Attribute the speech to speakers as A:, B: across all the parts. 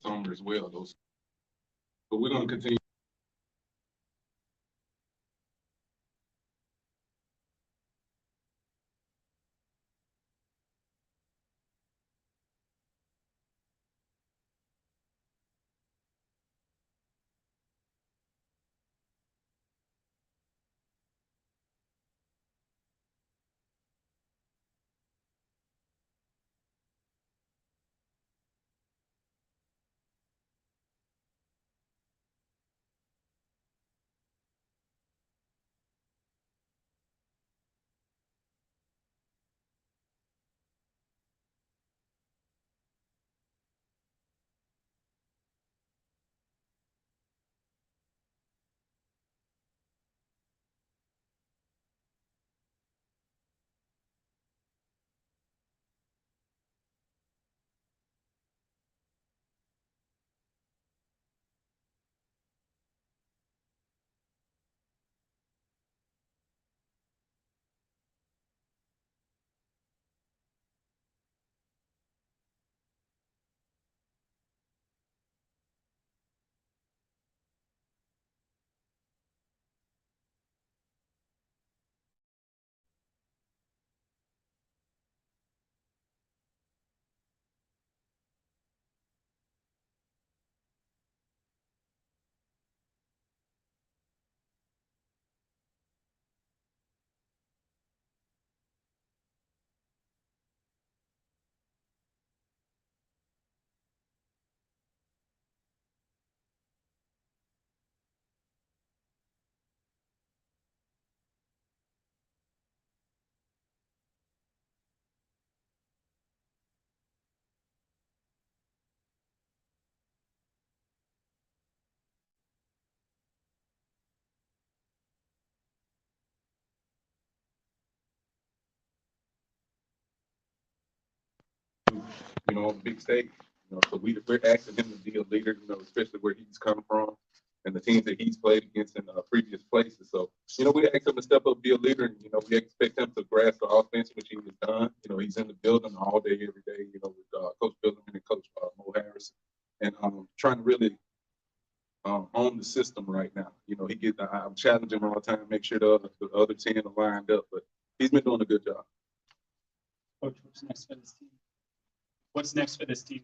A: summer as well. Those, but we're going to continue. On big stage. So we're asking him to be a leader, especially where he's come from and the teams that he's played against in previous places. So, we ask him to step up, be a leader, and, we expect him to grasp the offense, which he has done. He's in the building all day, every day, with Coach Billman and Coach Mo Harris, and trying to really own the system right now. I'm challenging him all the time, make sure the other 10 are lined up, but he's been doing a good job.
B: Coach, what's next for this team? What's next for this team?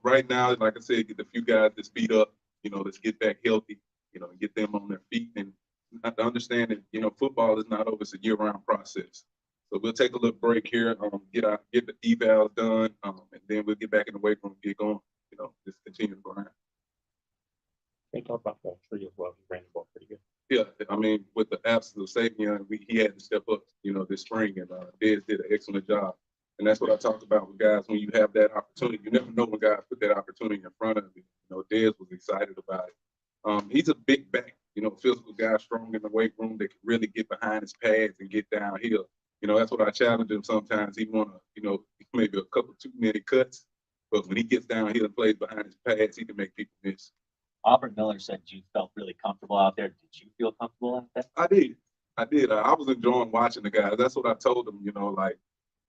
A: Right now, like I said, get a few guys to speed up. Let's get back healthy. And get them on their feet, and have to understand that football is not over. It's a year-round process. So we'll take a little break here, get the evals done, and then we'll get back in the weight room, get going. Just continue to grind.
C: They talk about that tree as well. He ran the ball pretty good.
A: Yeah, I mean, with the absence of Savion, he had to step up, this spring, and Dez did an excellent job. And that's what I talk about with guys. When you have that opportunity, you never know when guys put that opportunity in front of you. Dez was excited about it. He's a big back, physical guy, strong in the weight room that can really get behind his pads and get downhill. That's what I challenge him sometimes. He want to, maybe a couple too many cuts, but when he gets downhill and plays behind his pads, he can make people miss.
D: Albert Miller said you felt really comfortable out there. Did you feel comfortable out there?
A: I did. I was enjoying watching the guys. That's what I told them,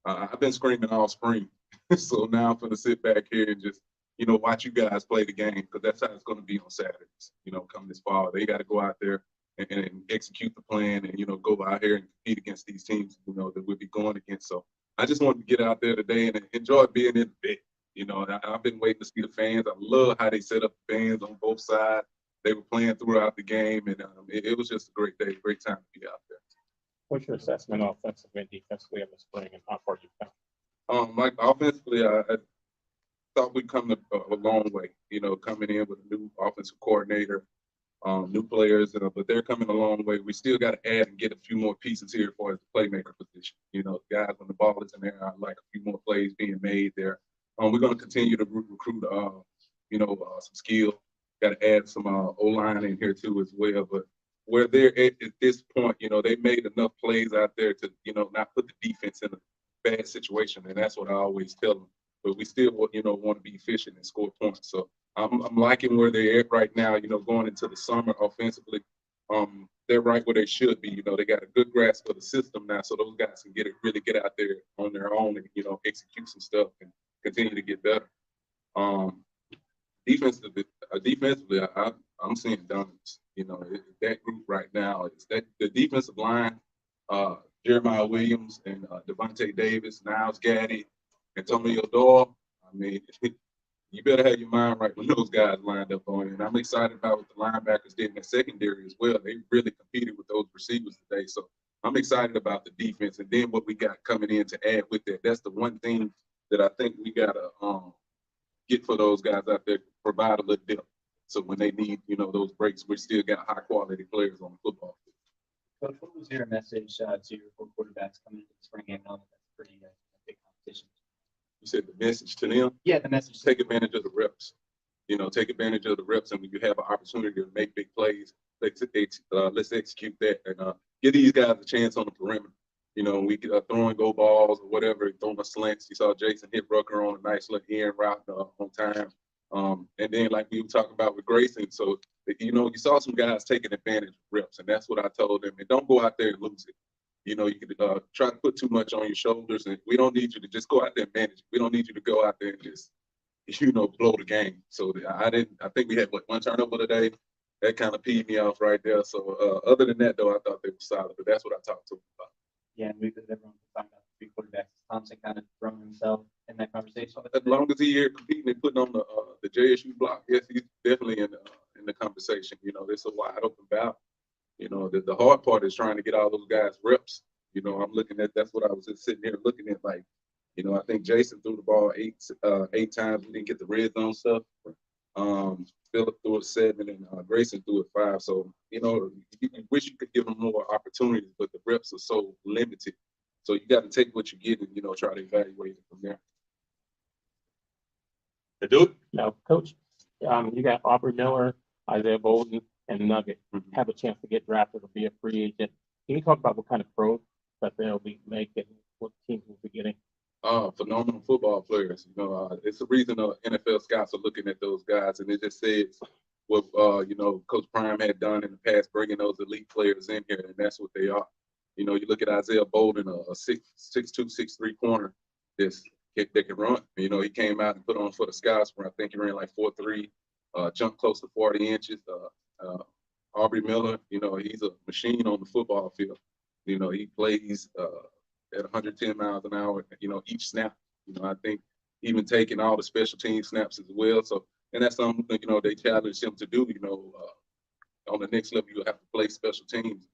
A: I've been screaming all spring. So now I'm going to sit back here and just, watch you guys play the game, because that's how it's going to be on Saturdays, come this fall. They got to go out there and execute the plan and, go out here and compete against these teams, that we'll be going against. So I just wanted to get out there today and enjoy being in the bit. I've been waiting to see the fans. I love how they set up the fans on both sides. They were playing throughout the game, and it was just a great day, great time to be out there.
C: What's your assessment offensively and defensively in the spring, and how far you've come?
A: Like offensively, I thought we'd come a long way. Coming in with a new offensive coordinator, new players, but they're coming a long way. We still got to add and get a few more pieces here for the playmaker position. Guys, when the ball is in there, I like a few more plays being made there. We're going to continue to recruit, some skill. Got to add some O-line in here too as well. But where they're at this point, they made enough plays out there to, not put the defense in a bad situation, and that's what I always tell them. But we still, want to be efficient and score points. So I'm liking where they're at right now. Going into the summer offensively, they're right where they should be. They got a good grasp of the system now, so those guys can really get out there on their own and execute some stuff and continue to get better. defensively, I'm seeing dominance. You know, that group right now is that the defensive line, Jeremiah Williams and Devontae Davis, Niles Gaddy, Antonio Doyle. I mean, you better have your mind right when those guys lined up on you. And I'm excited about what the linebackers did in the secondary as well. They really competed with those receivers today. So I'm excited about the defense. And then what we got coming in to add with that. That's the one thing that I think we gotta get for those guys out there, provide a little depth. So when they need, those breaks, we still got high quality players on the football field.
D: Coach, what was your message to your four quarterbacks coming into the spring game? Now that that's pretty big competition.
A: You said the message to them?
D: Yeah, the message.
A: Take advantage of the reps. Take advantage of the reps, and when you have an opportunity to make big plays, let's execute that and give these guys a chance on the perimeter. We throwing go balls or whatever, throwing a slants. You saw Jason hit Rucker on a nice little end route on time. And then like we were talking about with Grayson, so you saw some guys taking advantage of reps, and that's what I told them. And don't go out there and lose it. You could try to put too much on your shoulders, and we don't need you to just go out there and manage it. We don't need you to go out there and just, blow the game. So I think we had one turnover today. That kind of peed me off right there. So other than that, though, I thought they were solid. But that's what I talked to them about.
D: Yeah, and everyone talking about the three quarterbacks. Thompson kind of throwing himself in that conversation.
A: As long as he's here competing and putting on the JSU block, yes, he's definitely in the conversation. It's a wide open battle. The hard part is trying to get all those guys reps. I'm looking at that's what I was just sitting here looking at. Like, I think Jason threw the ball eight times. We didn't get the red zone stuff. Philip threw it 7, and Grayson threw it 5. So, you wish you could give them more opportunities, but the reps are so limited. So you got to take what you get and, try to evaluate it from there.
C: To do it?
E: Now, Coach, you got Aubrey Miller, Isaiah Bolden, and Nugget have a chance to get drafted or be a free agent. Can you talk about what kind of growth that they'll be making, what teams will be getting?
A: Phenomenal football players. It's the reason NFL scouts are looking at those guys, and it just says what Coach Prime had done in the past, bringing those elite players in here, and that's what they are. You look at Isaiah Bolden, a 6'2", 6'3" corner that can run. He came out and put on for the Scouts where I think he ran like 4.3, jumped close to 40 inches. Aubrey Miller, he's a machine on the football field. He plays at 110 miles an hour, each snap. I think even taking all the special team snaps as well. So, and that's something, they challenge him to do, on the next level, you'll have to play special teams.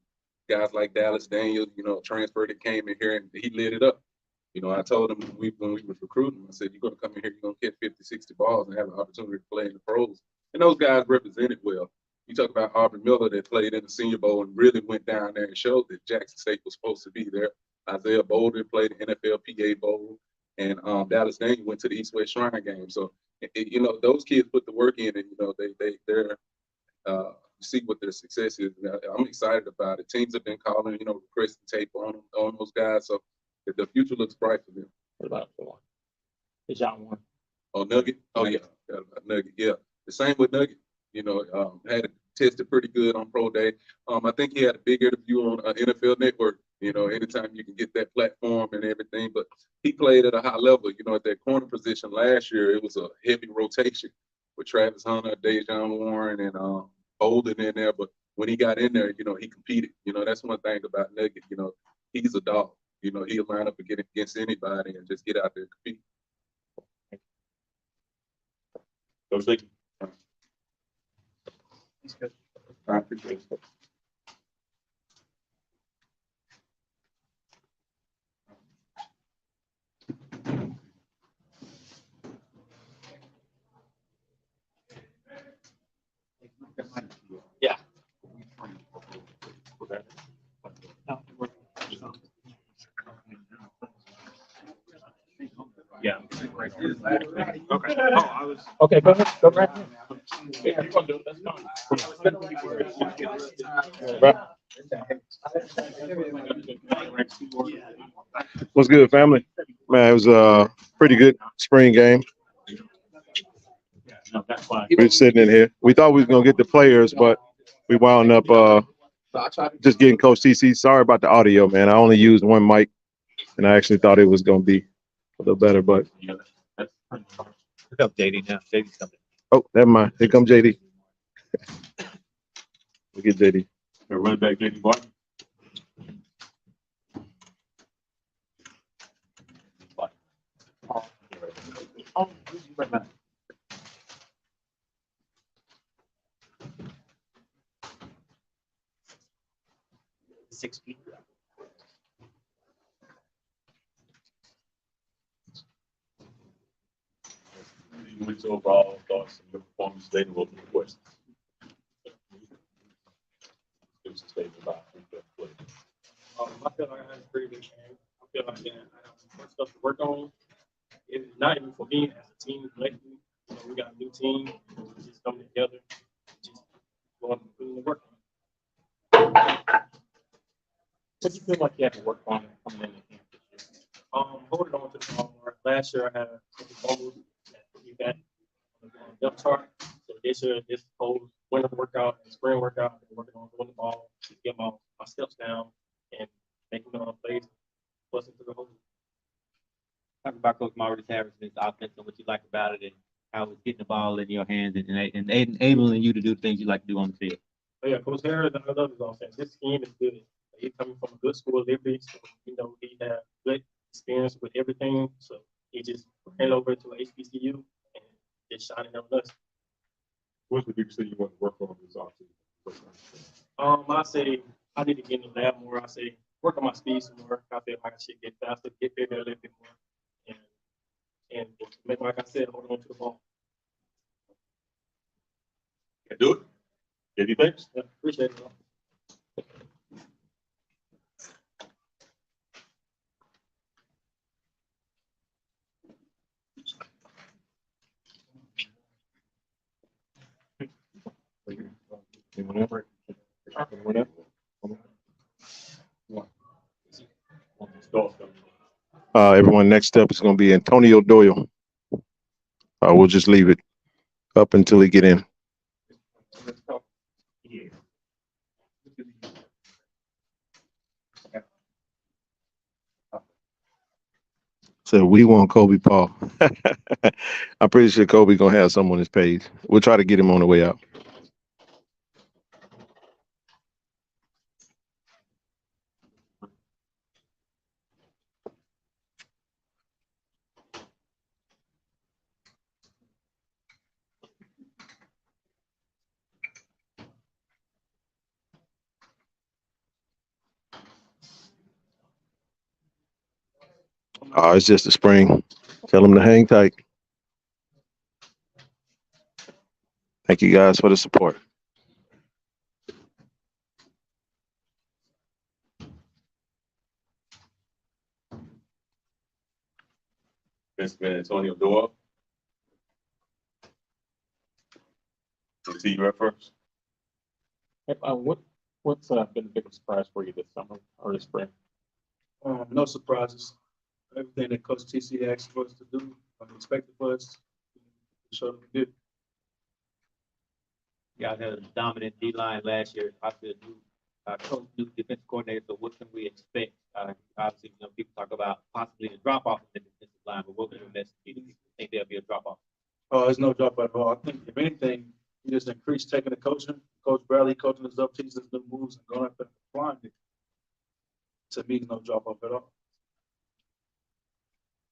A: Guys like Dallas Daniels, transfer that came in here and he lit it up. I told him when we was recruiting, I said, you're going to come in here, you're going to get 50, 60 balls and have an opportunity to play in the pros. And those guys represented well. You talk about Aubrey Miller that played in the Senior Bowl and really went down there and showed that Jackson State was supposed to be there. Isaiah Bolden played the NFL PA Bowl, and Dallas Daniels went to the East-West Shrine game. So, those kids put the work in, and they're see what their success is. I'm excited about it. Teams have been calling, requesting tape on those guys. So the future looks bright for them.
E: What about the one? The John one.
A: Oh, Nugget. Oh yeah, Nugget. Yeah, the same with Nugget. Had it tested pretty good on pro day. I think he had a big interview on NFL Network. Anytime you can get that platform and everything. But he played at a high level. At that corner position last year, it was a heavy rotation with Travis Hunter, Dejon Warren, and Bolden in there. But when he got in there, he competed. That's one thing about Nugget. He's a dog. He'll line up against anybody and just get out there and compete.
C: Coach Lee?
B: He's good.
A: I appreciate it.
D: Yeah.
C: Yeah. Okay. Oh, I was.
E: Okay, go ahead. Go right ahead.
C: Yeah, you want to do it, that's fine.
F: What's good, family? Man, it was a pretty good spring game.
C: No, that's fine.
F: We were sitting in here. We thought we was gonna get the players, but we wound up just getting Coach TC. Sorry about the audio, man. I only used one mic, and I actually thought it was gonna be a little better, but
C: Yeah, that's pretty hard.
D: Look up Davey now. Davey's coming.
F: Oh, never mind. Here comes JD. Look at JD.
C: Running back, JD Barton.
D: $6 feet.
C: Weeks overall, thoughts on your performance today and what questions? Give us a statement about the play.
E: I feel like I had a pretty good game. I feel like I have some more stuff to work on. It's not even for me as a team collectively. We got a new team. We just coming together, just going through the work. What do you feel like you have to work on coming in the camp this year? Holding on to the ball more. Last year I had some fumbles that we got on the depth chart. So this year, this whole winter workout and spring workout, I've been working on throwing the ball, to get my steps down and making plays, busting through the hole.
D: Talk about Coach Maurice Harrison's offense and what you like about it and how it's getting the ball in your hands and enabling you to do things you like to do on the field.
E: Oh, yeah, Coach Harris, I love his offense. His scheme is good. He's coming from a good school, Liberty, so he has good experience with everything. So he just ran over to HBCU and just shining on us.
C: What's the biggest thing you want to work on this offseason?
E: I say I need to get in the lab more. I say work on my speed some more. I feel like I should get faster, get bigger a little bit more, and make, like I said, hold on to the ball.
C: Can do it. JD, thanks.
E: Yeah, appreciate it.
C: Anyone else?
F: Everyone, next up is going to be Antonio Doyle. We'll just leave it up until he get in. So we want Kobe Paul. I'm pretty sure Kobe gonna have some on his page. We'll try to get him on the way out. It's just a spring. Tell him to hang tight. Thank you guys for the support.
C: Mr. Antonio Doyle. See you at first.
E: What's been the biggest surprise for you this summer or this spring?
B: No surprises. Everything that Coach TC asked for us to do, expected for us, we showed up and did.
D: You guys had a dominant D line last year. Obviously, new defensive coordinator. So what can we expect? Obviously, people talk about possibly a drop off in the defensive line, but what can we think there'll be a drop off?
B: Oh, there's no drop at all. I think if anything, he just increased taking the coaching. Coach Bradley coaching us up, teaching us new moves, and going up and applying it. To me, no drop off at all.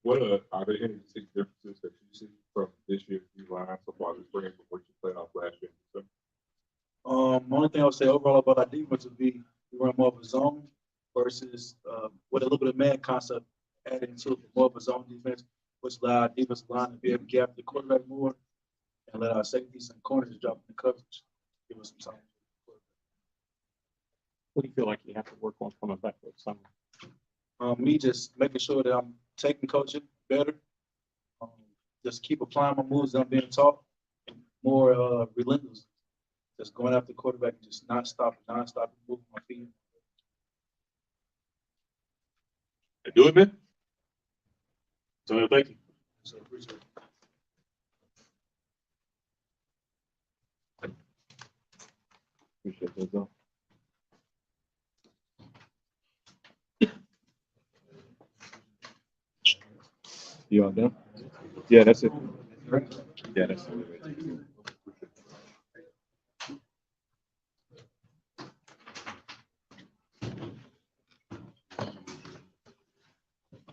C: What are there any distinct differences that you see from this year's D line so far this spring from what you played off last year? So,
B: Only thing I would say overall about our defense would be we run more of a zone versus with a little bit of man concept adding to it, more of a zone defense, which allow our defensive line to be able to gap the quarterback more and let our safeties and corners drop in the coverage. Give us some time.
E: What do you feel like you have to work on coming back this summer?
B: Me just making sure that I'm taking coaching better. Just keep applying my moves that I'm being taught, and more relentless. Just going after the quarterback and just not stopping, moving my feet.
C: do it, man. So thank you.
B: So appreciate it.
C: Appreciate that, though. You all done? Yeah, that's it.
F: Yeah, that's.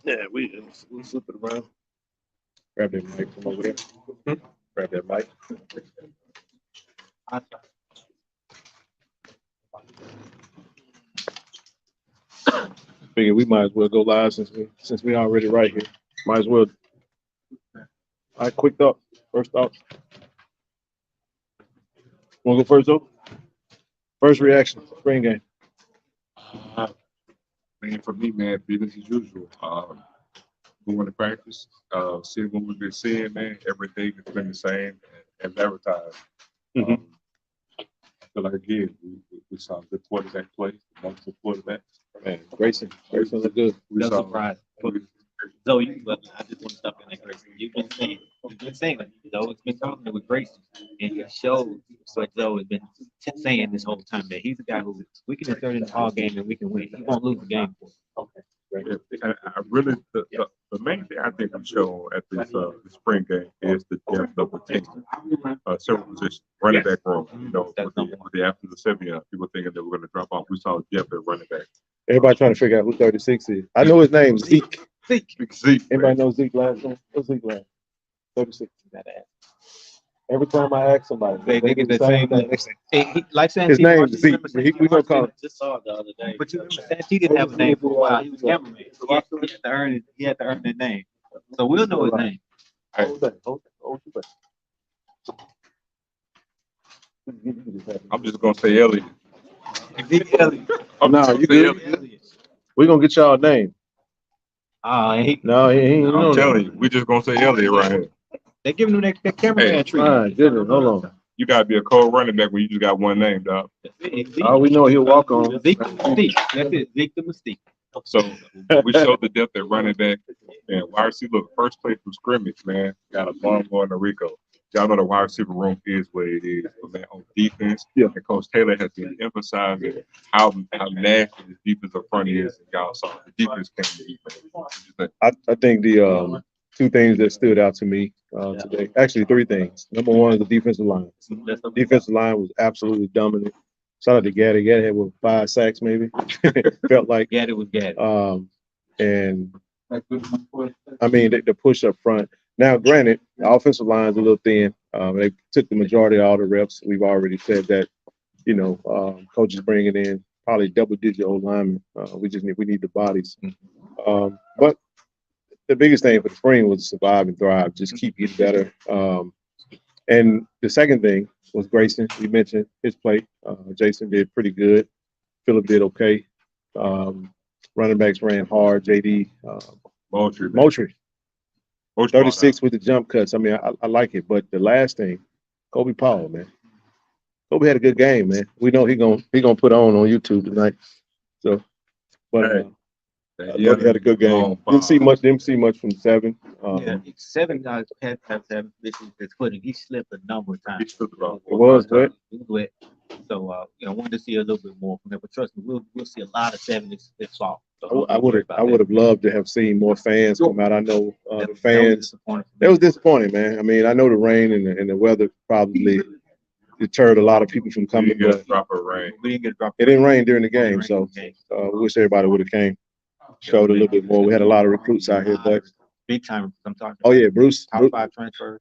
F: Yeah, we'll flip it around. Grab that mic from over there. Grab that mic. Figure we might as well go live since we already right here. Might as well. All right, quick thought. First thought. Want to go first though? First reaction. Spring game.
C: Man, for me, man, business as usual. Going to practice, seeing what we've been seeing, man, everything has been the same as advertised.
F: Mhm.
C: I feel like, again, we saw good quarterback play, multiple quarterbacks.
F: Man, Grayson look good.
C: We
D: No
C: saw,
D: surprise. So you, but I just want to stop in that, Grayson. You've been saying it. Zoe has been talking with Grayson, and he showed what Zoe has been saying this whole time, that he's a guy who we can insert in the ball game and we can win. He won't lose the game.
F: Okay.
C: I really, the main thing I think we show at this the spring game is the depth of the team. Several positions, running back room, you know, with the absence of 7, people thinking that we're going to drop off. We saw depth at running back.
F: Everybody trying to figure out who 36 is. I know his name, Zeke.
C: Zeke,
F: Everybody knows Zeke last name? What's Zeke last? 36. Every time I ask somebody,
D: They get the same
F: thing.
D: like
F: His name is Zeke. We gonna call him.
B: Just saw it the other day.
D: But you remember Santee didn't have a name for a while. He was cameraman. He had to earn that name. So we'll know his name.
F: Hold that.
C: I'm just going to say Elliott.
F: No, you good. We're gonna get y'all a name. No, he ain't.
C: I'm telling you, we just going to say Elliott right here.
D: They giving him that cameraman treatment.
F: My goodness, hold on.
C: You got to be a cold running back when you just got one name, dog.
F: All we know, he'll walk on.
D: Zeke the Mystique. That's it. Zeke the Mystique.
C: So we showed the depth at running back and wide receiver. First play from scrimmage, man. Got a bomb going to Rico. Y'all know the wide receiver room is what it is. But man, on defense,
F: Yeah.
C: and Coach Taylor has been emphasizing how nasty the defensive front is. And y'all saw the defense came to
F: I think the two things that stood out to me today, actually 3 things. Number one is the defensive line. Defensive line was absolutely dominant. Shout out to Gaddy. Gaddy had 5 sacks maybe. Felt like.
D: Gaddy was Gaddy.
F: And I mean the push up front. Now, granted, the offensive line is a little thin. They took the majority of all the reps. We've already said that. You know, coaches bringing in probably double-digit old linemen. We need the bodies. But the biggest thing for the spring was survive and thrive. Just keep getting better. And the second thing was Grayson. We mentioned his play. Jason did pretty good. Phillip did okay. Running backs ran hard. JD. Moultrie. 36 with the jump cuts. I mean, I like it. But the last thing, Kobe Powell, man. Kobe had a good game, man. We know he gonna put on YouTube tonight. So, but he had a good game. Didn't see much from 7.
D: 7 guys had 7 issues with his footing. He slipped a number of times.
F: It was wet.
D: It was wet. So wanted to see a little bit more from him. But trust me, we'll see a lot of 7 this fall. So
F: I would have loved to have seen more fans come out. I know the fans. That was disappointing, man. I mean, I know the rain and the weather probably deterred a lot of people from coming.
C: We didn't drop a rain.
F: It didn't rain during the game, so we wish everybody would have came, showed a little bit more. We had a lot of recruits out here, but
D: big time. I'm talking.
F: Oh yeah, Bruce.
D: Top 5 transfer.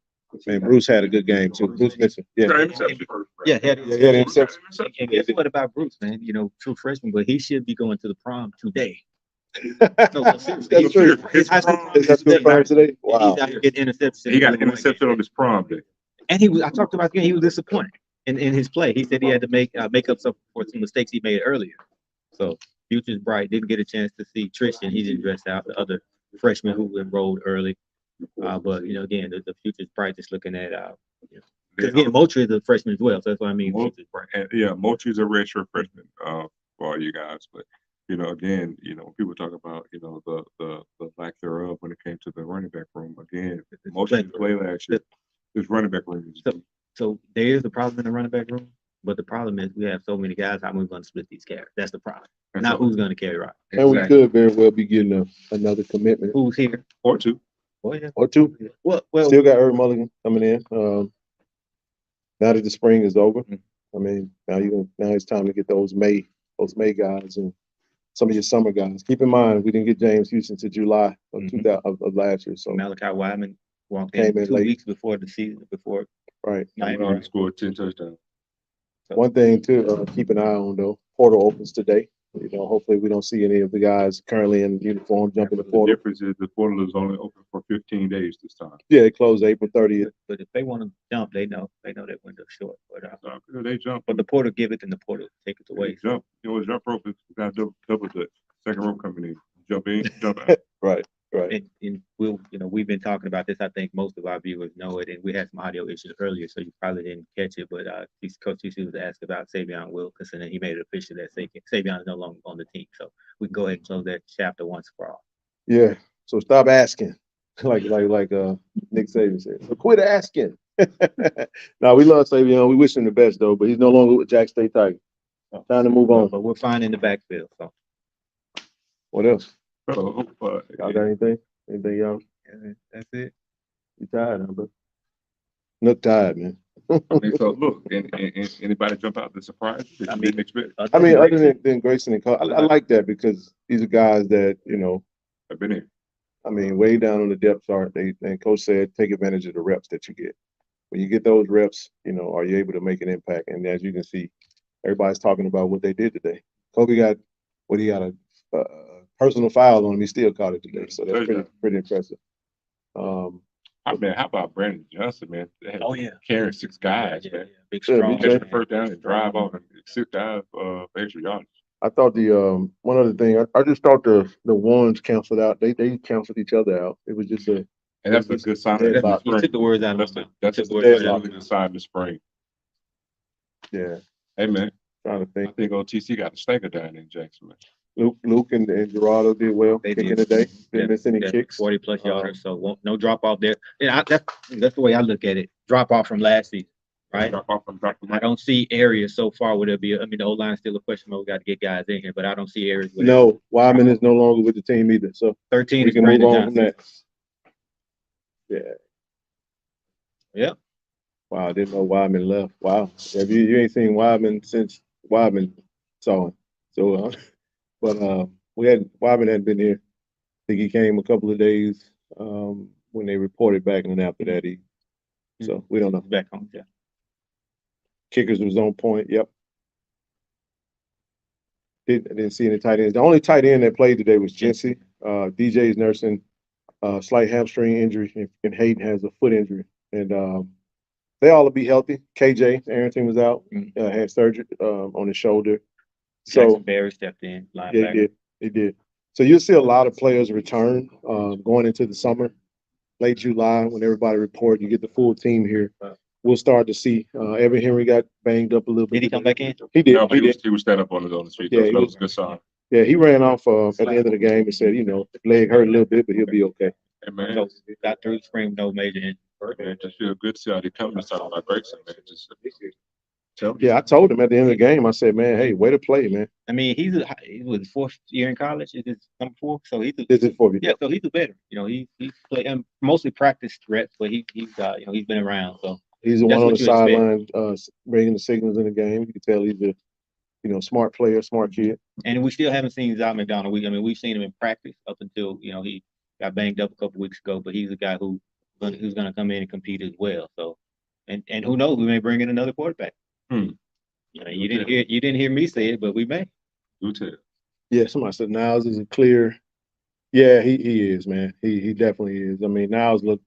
F: Man, Bruce had a good game too. Bruce Mitchell. Yeah.
D: He had
F: interception.
D: And guess what about Bruce, man? You know, true freshman, but he should be going to the prom today. No, seriously.
F: That's true. His prom today. Wow.
D: He's out here getting interception.
C: He got an interception on his prom day.
D: And I talked about the game. He was disappointed in his play. He said he had to make up some mistakes he made earlier. So future's bright. Didn't get a chance to see Tristan. He didn't dress out. The other freshman who enrolled early. But again, the future's bright. Just looking at because again, Moultrie is a freshman as well. So that's what I mean. Future's bright.
C: Yeah, Moultrie's a redshirt freshman for all you guys. But again, people talk about the lack thereof when it came to the running back room. Again, Moultrie's play last year. This running back room is
D: so there is a problem in the running back room, but the problem is we have so many guys. How are we going to split these carries? That's the problem. Not who's going to carry right.
F: And we could very well be getting another commitment.
D: Who's here?
C: Or two.
F: or two.
D: Well,
F: Still got Irv Mulligan coming in. Now that the spring is over, I mean, now it's time to get those May guys and some of your summer guys. Keep in mind, we didn't get James Houston to July of 2000 of last year, so
G: Malachi Wyman walked
F: Came
G: in
F: in
G: 2
F: late.
G: weeks before the season, before
F: right.
G: Miami.
C: He scored 10 touchdowns.
F: One thing to keep an eye on though, portal opens today. Hopefully we don't see any of the guys currently in uniform jump in the
C: The
F: portal.
C: difference is the portal is only open for 15 days this time.
F: Yeah, it closed April 30th.
G: But if they want to jump, they know that window's short.
C: So, they jump.
G: But the portal give it, and the portal take it away.
C: They jump. Jump rope is got double the second rope coming in. Jump in, jump out.
F: Right.
G: And we've been talking about this. I think most of our viewers know it, and we had some audio issues earlier, so you probably didn't catch it. But Coach TC was asked about Savion Wilkinson, and he made it official that Savion is no longer on the team. So we can go ahead and close that chapter once for all.
F: Yeah. So stop asking, like Nick Saban said. So quit asking. Now we love Savion. We wish him the best though, but he's no longer with Jack State Tigers. Time to move on.
G: But we're fine in the backfield. So
F: What else?
C: So,
F: Y'all got anything? Anything y'all?
G: that's it.
F: You tired, huh, bro? Look tired, man.
C: I mean, so look, and anybody jump out the surprise that you didn't expect?
F: I mean, other than Grayson and Carl, I like that because these are guys that,
C: I've been here.
F: I mean, way down on the depth chart. And Coach said, take advantage of the reps that you get. When you get those reps, are you able to make an impact? And as you can see, everybody's talking about what they did today. Kobe got a personal foul on him. He still caught it today, so that's pretty impressive.
C: I mean, how about Brandon Johnson, man? They had
G: Oh yeah,
C: carrying 6 guys, man.
G: big
F: Yeah,
G: strong.
F: BJ.
C: Catch the first down and drive on and 6 guys for extra yards.
F: I thought the one other thing, I just thought the ones canceled out. They canceled each other out. It was just
C: And that's a good sign.
F: Yeah,
C: That's
G: You took the words out of my mouth.
C: That's
G: Took
C: a
G: the words out of
C: really
G: my
C: good
G: mouth.
C: sign this spring.
F: yeah.
C: Hey, man,
F: Trying to
C: I
F: think.
C: think OTC got a stinker down in Jackson, man.
F: Luke and Gerardo did well
G: They
F: kicking
G: did.
F: today. Didn't
G: Yeah,
F: miss any
G: yeah,
F: kicks.
G: 40+ yarders, so no drop off there. And that's the way I look at it. Drop off from last season, right?
C: Drop off and drop them
G: I
C: out.
G: don't see areas so far where there'll be. I mean, the O line still a question mark. We got to get guys in here, but I don't see areas. Where
F: No, Wyman is no longer with the team either. So
G: 13
F: we
G: is
F: can move
G: Brandon
F: on from
G: Johnson.
F: that. Yeah.
G: Yep.
F: Wow, I didn't know Wyman left. Wow. Have you ain't seen Wyman since Wyman saw him. So but Wyman hadn't been here. I think he came a couple of days when they reported back, and then after that so we don't know.
G: Back home, yeah.
F: Kickers was on point. Yep. Didn't see any tight ends. The only tight end that played today was Jency. DJ's nursing slight hamstring injury, and Hayden has a foot injury. And they all will be healthy. KJ Arrington was out, had surgery on his shoulder.
G: Jackson
F: So
G: Berry stepped in.
F: yeah,
G: Linebacker.
F: he did. So you'll see a lot of players return going into the summer, late July, when everybody report. You get the full team here. We'll start to see. Evan Henry got banged up a little bit.
G: Did he come back in?
F: He did.
C: No, but
F: he did.
C: he was stand up on his feet.
F: Yeah,
C: That
F: he
C: was a good sign.
F: Yeah, he ran off at the end of the game and said, leg hurt a little bit, but he'll be okay.
C: Hey, man,
G: So got through the spring, no major injury.
C: man, just feel good to see how they come to something like Grayson, man. Just
F: Yeah, I told him at the end of the game, I said, man, hey, way to play, man.
G: I mean, he was 4th year in college. Is this number 4? So he's
F: This is for you.
G: yeah. So he's a veteran. He's played and mostly practice reps, but he's been around. So
F: He's the
G: That's
F: one on
G: what
F: the
G: you expect.
F: sideline bringing the signals in the game. You can tell he's a smart player, smart kid.
G: and we still haven't seen Zach McDonald. We've seen him in practice up until he got banged up a couple weeks ago. But he's a guy who's going to come in and compete as well. So and who knows, we may bring in another quarterback. You didn't hear me say it, but we may.
C: do tell.
F: Yeah, somebody said Niles is a clear. Yeah, he is, man. He definitely is. I mean, Niles looked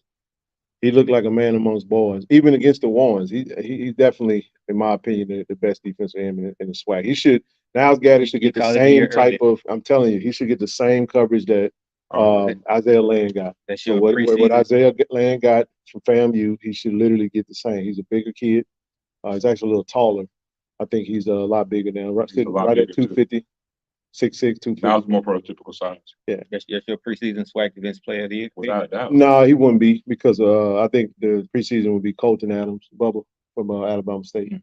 F: like a man amongst boys, even against the Warrens. He's definitely, in my opinion, the best defensive end in the SWAC. Niles Gaddis should get the same type of. I'm telling you, he should get the same coverage that Isaiah Land got.
G: That's
F: So
G: your
F: what Isaiah Land got from FAMU, he should literally get the same. He's a bigger kid. He's actually a little taller. I think he's a lot bigger now. Sitting right at 250, 6'6", 250.
C: Now it's more prototypical size.
G: That's your preseason SWAC defense player of the year.
C: Without a doubt.
F: No, he wouldn't be because I think the preseason would be Colton Adams, Bubba from Alabama State.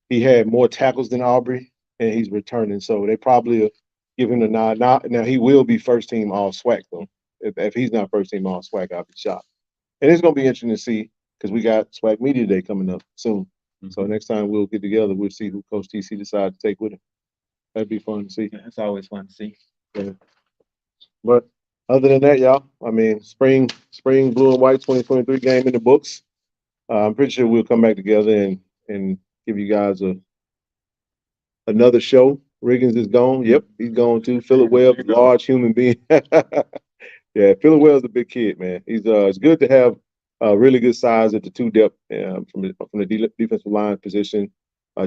F: He had more tackles than Aubrey, and he's returning. So they probably give him the nod. Now he will be first team all SWAC though. if he's not first team all swag, I'll be shocked. And it's gonna be interesting to see because we got Swag Media Day coming up soon. So next time we'll get together, we'll see who Coach TC decides to take with him. That'd be fun to see.
G: Yeah, it's always fun to see.
F: Yeah. But other than that, y'all, I mean, spring blue and white 2023 game in the books. I'm pretty sure we'll come back together and give you guys another show. Riggins is gone. Yep, he's gone too. Phillip Webb, large human being. Yeah, Phillip Webb's a big kid, man. It's good to have really good size at the two depth from the defensive line position.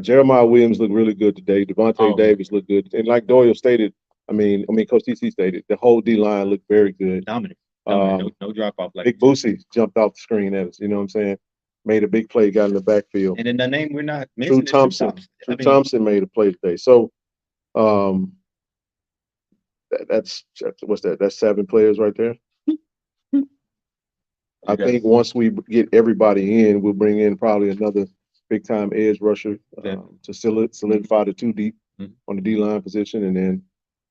F: Jeremiah Williams looked really good today. Devontae Davis looked good, and like Doyle stated, I mean, Coach TC stated, the whole D line looked very good.
G: Dominant. No drop off. Like
F: Big Boosie jumped off the screen at us. You know what I'm saying? Made a big play, got in the backfield.
G: And then the name we're not missing
F: Drew
G: is
F: Thompson. Drew Thompson made a play today. So, that's what's that? That's 7 players right there. I think once we get everybody in, we'll bring in probably another big time edge rusher to solidify the 2 deep on the D line position, and then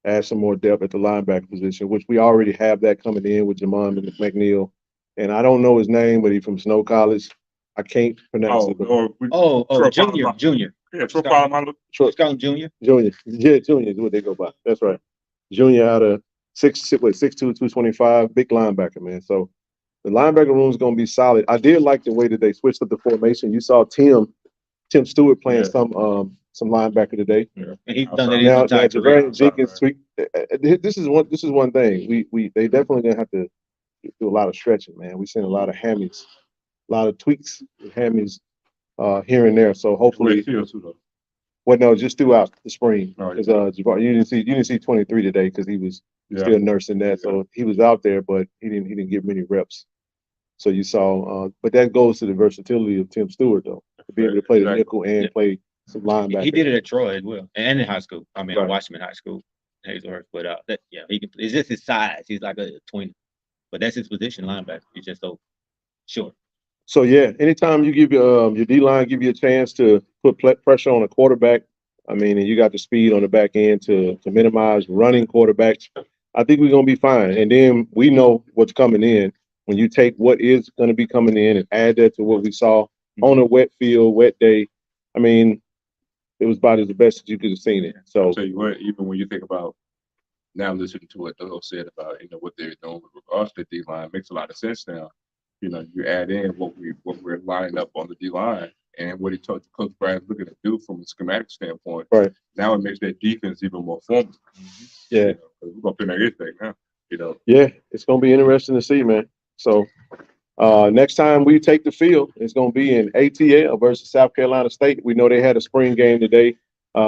F: add some more depth at the linebacker position, which we already have that coming in with Jamon McNeil. And I don't know his name, but he's from Snow College. I can't pronounce it.
G: Junior.
C: Yeah, Scott
G: Junior.
F: Junior. Yeah, Junior is what they go by. That's right. Junior out of 6'2", 225, big linebacker, man. So the linebacker room is going to be solid. I did like the way that they switched up the formation. You saw Tim Stewart playing some linebacker today.
G: Yeah. And he's done that
F: now,
G: entire
F: Javarian Jenkins tweak. This is one thing. They definitely gonna have to do a lot of stretching, man. We seen a lot of hammies, a lot of tweaks with hammies here and there. So hopefully, no, just throughout the spring. Because you didn't see 23 today because he was still nursing that. So he was out there, but he didn't get many reps. So you saw, but that goes to the versatility of Tim Stewart, though, to be able to play the nickel and play some linebacker.
G: He did it at Troy as well, and in high school. I mean, I watched him in high school, Hazelhurst. But he can. It's just his size. He's like a 20, but that's his position, linebacker. He's just so short.
F: So yeah, anytime you give your D line give you a chance to put pressure on a quarterback, I mean, and you got the speed on the back end to minimize running quarterbacks, I think we're gonna be fine. And then we know what's coming in. When you take what is going to be coming in and add that to what we saw on a wet field, wet day, I mean, it was about as the best that you could have seen it. So
A: I'll tell you what, even when you think about now listening to what Doyle said about what they're doing with regards to the D line, makes a lot of sense now. You add in what we're lining up on the D line and what he told Coach Brian's looking to do from a schematic standpoint.
F: Right
A: now, it makes that defense even more formal.
F: Yeah,
A: we're gonna finish everything now.
F: Yeah, it's gonna be interesting to see, man. So next time we take the field, it's going to be in ATL versus South Carolina State. We know they had a spring game today.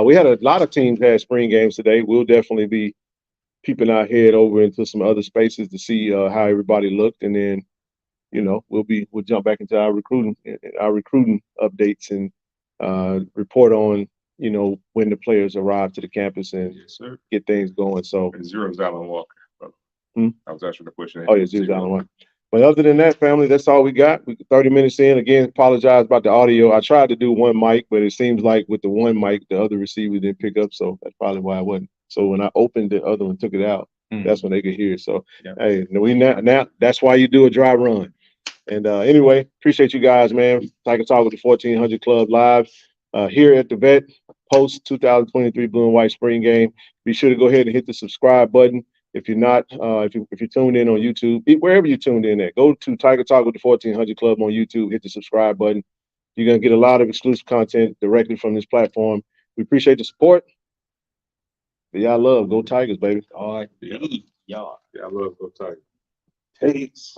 F: We had a lot of teams had spring games today. We'll definitely be peeping our head over into some other spaces to see how everybody looked, and then we'll jump back into our recruiting updates and report on when the players arrive to the campus and get things going. So
A: Zero's Allen Walker. I was asking the question.
F: Oh yeah, Zero's Allen Walker. But other than that, family, that's all we got. We 30 minutes in. Again, apologize about the audio. I tried to do one mic, but it seems like with the one mic, the other receiver didn't pick up. So that's probably why I wasn't. So when I opened the other one, took it out, that's when they could hear. So hey, now that's why you do a dry run. And anyway, appreciate you guys, man. Tiger Talk with the 1400 Club live here at the Vet post 2023 Blue and White Spring Game. Be sure to go ahead and hit the subscribe button. If you're not, if you're tuned in on YouTube, wherever you tuned in at, go to Tiger Talk with the 1400 Club on YouTube, hit the subscribe button. You're going to get a lot of exclusive content directly from this platform. We appreciate the support. Y'all love, go Tigers, baby.
G: All right. Y'all.
A: Yeah, I love go Tigers.
F: Peace.